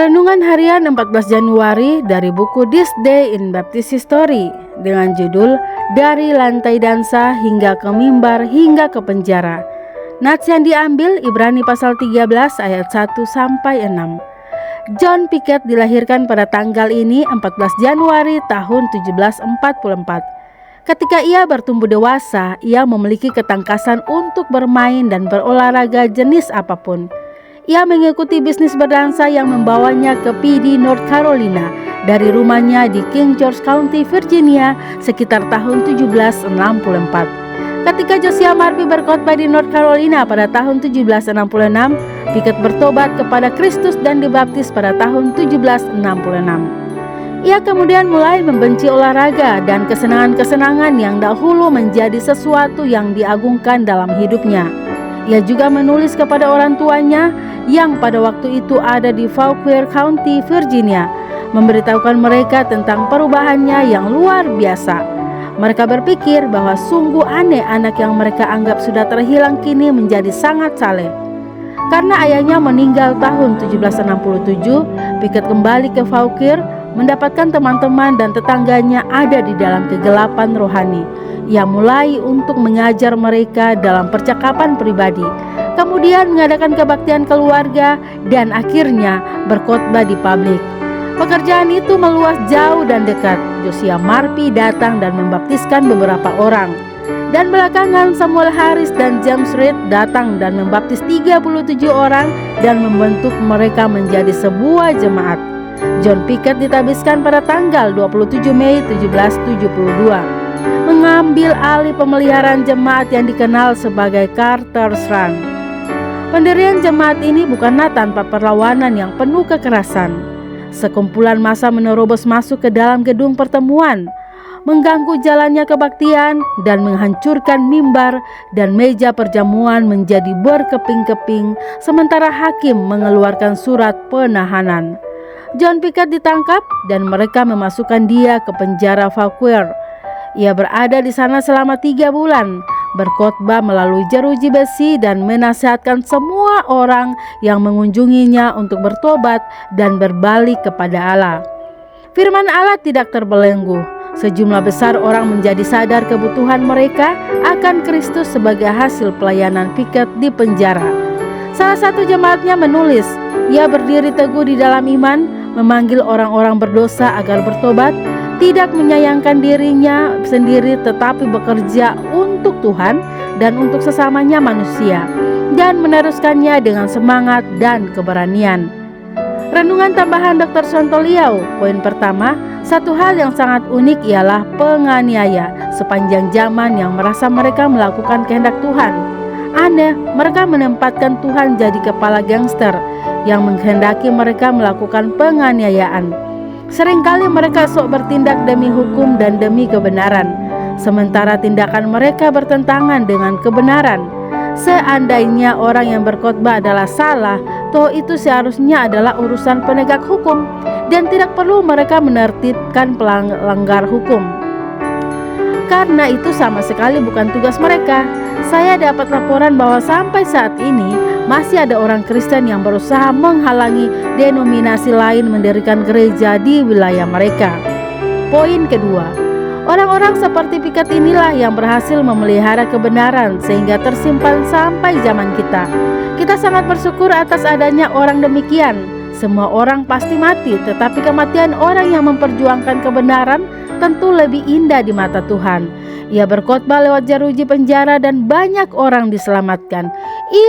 Renungan harian 14 Januari dari buku This Day in Baptist History dengan judul Dari Lantai Dansa hingga ke Mimbar hingga ke Penjara. Nats yang diambil Ibrani pasal 13 ayat 1 sampai 6. John Pickett dilahirkan pada tanggal ini 14 Januari tahun 1744. Ketika ia bertumbuh dewasa, ia memiliki ketangkasan untuk bermain dan berolahraga jenis apapun. Ia mengikuti bisnis berdansa yang membawanya ke PD, North Carolina dari rumahnya di King George County, Virginia sekitar tahun 1764. Ketika Josiah Marpi berkhotbah di North Carolina pada tahun 1766, Pickett bertobat kepada Kristus dan dibaptis pada tahun 1766. Ia kemudian mulai membenci olahraga dan kesenangan-kesenangan yang dahulu menjadi sesuatu yang diagungkan dalam hidupnya. Ia juga menulis kepada orang tuanya yang pada waktu itu ada di Fauquier County, Virginia, memberitahukan mereka tentang perubahannya yang luar biasa. Mereka berpikir bahwa sungguh aneh anak yang mereka anggap sudah terhilang kini menjadi sangat saleh. Karena ayahnya meninggal tahun 1767, Pickett kembali ke Fauquier, mendapatkan teman-teman dan tetangganya ada di dalam kegelapan rohani. Ia mulai untuk mengajar mereka dalam percakapan pribadi, kemudian mengadakan kebaktian keluarga, dan akhirnya berkhotbah di publik. Pekerjaan itu meluas jauh dan dekat. Josiah Marpi datang dan membaptiskan beberapa orang. Dan belakangan Samuel Harris dan James Reed datang dan membaptis 37 orang dan membentuk mereka menjadi sebuah jemaat. John Pickett ditabiskan pada tanggal 27 Mei 1772. Mengambil alih pemeliharaan jemaat yang dikenal sebagai Carter's Run. Pendirian jemaat ini bukanlah tanpa perlawanan yang penuh kekerasan. Sekumpulan massa menerobos masuk ke dalam gedung pertemuan, mengganggu jalannya kebaktian dan menghancurkan mimbar dan meja perjamuan menjadi berkeping-keping, sementara hakim mengeluarkan surat penahanan. John Pickett ditangkap dan mereka memasukkan dia ke penjara Fauquier. Ia berada di sana selama 3 bulan, berkhotbah melalui jeruji besi dan menasihatkan semua orang yang mengunjunginya untuk bertobat dan berbalik kepada Allah. Firman Allah tidak terbelenggu. Sejumlah besar orang menjadi sadar kebutuhan mereka akan Kristus sebagai hasil pelayanan Pickett di penjara. Salah satu jemaatnya menulis, ia berdiri teguh di dalam iman, memanggil orang-orang berdosa agar bertobat, tidak menyayangkan dirinya sendiri tetapi bekerja untuk Tuhan dan untuk sesamanya manusia, dan meneruskannya dengan semangat dan keberanian. Renungan tambahan Dr. Sontoliau. Poin pertama, satu hal yang sangat unik ialah penganiaya sepanjang zaman yang merasa mereka melakukan kehendak Tuhan. Aneh, mereka menempatkan Tuhan jadi kepala gangster yang menghendaki mereka melakukan penganiayaan. Seringkali mereka sok bertindak demi hukum dan demi kebenaran, sementara tindakan mereka bertentangan dengan kebenaran. Seandainya orang yang berkhotbah adalah salah, toh itu seharusnya adalah urusan penegak hukum dan tidak perlu mereka menertibkan pelanggar hukum. Karena itu sama sekali bukan tugas mereka. Saya dapat laporan bahwa sampai saat ini masih ada orang Kristen yang berusaha menghalangi denominasi lain mendirikan gereja di wilayah mereka. Poin kedua, orang-orang seperti Pickett inilah yang berhasil memelihara kebenaran sehingga tersimpan sampai zaman kita. Kita sangat bersyukur atas adanya orang demikian. Semua orang pasti mati, tetapi kematian orang yang memperjuangkan kebenaran tentu lebih indah di mata Tuhan. Ia berkhotbah lewat jeruji penjara dan banyak orang diselamatkan.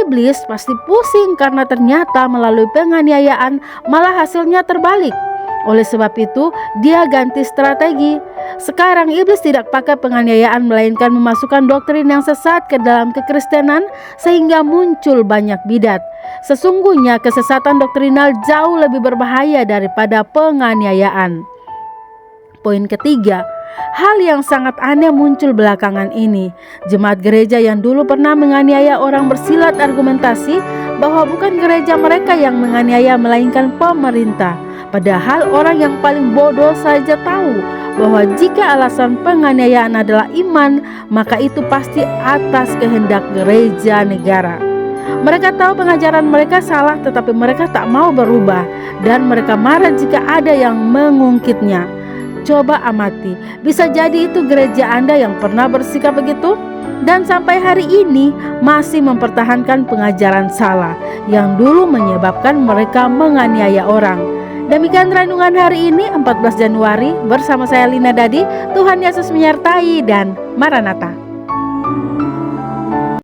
Iblis pasti pusing karena ternyata melalui penganiayaan malah hasilnya terbalik. Oleh sebab itu, dia ganti strategi. Sekarang iblis tidak pakai penganiayaan melainkan memasukkan doktrin yang sesat ke dalam kekristenan sehingga muncul banyak bidat. Sesungguhnya kesesatan doktrinal jauh lebih berbahaya daripada penganiayaan. Poin ketiga, hal yang sangat aneh muncul belakangan ini. Jemaat gereja yang dulu pernah menganiaya orang bersilat argumentasi bahwa bukan gereja mereka yang menganiaya melainkan pemerintah. Padahal orang yang paling bodoh saja tahu bahwa jika alasan penganiayaan adalah iman, maka itu pasti atas kehendak gereja negara. Mereka tahu pengajaran mereka salah, tetapi mereka tak mau berubah, dan mereka marah jika ada yang mengungkitnya. Coba amati, bisa jadi itu gereja Anda yang pernah bersikap begitu, dan sampai hari ini masih mempertahankan pengajaran salah yang dulu menyebabkan mereka menganiaya orang. Demikian renungan hari ini 14 Januari bersama saya Lina Dadi. Tuhan Yesus menyertai dan Maranatha.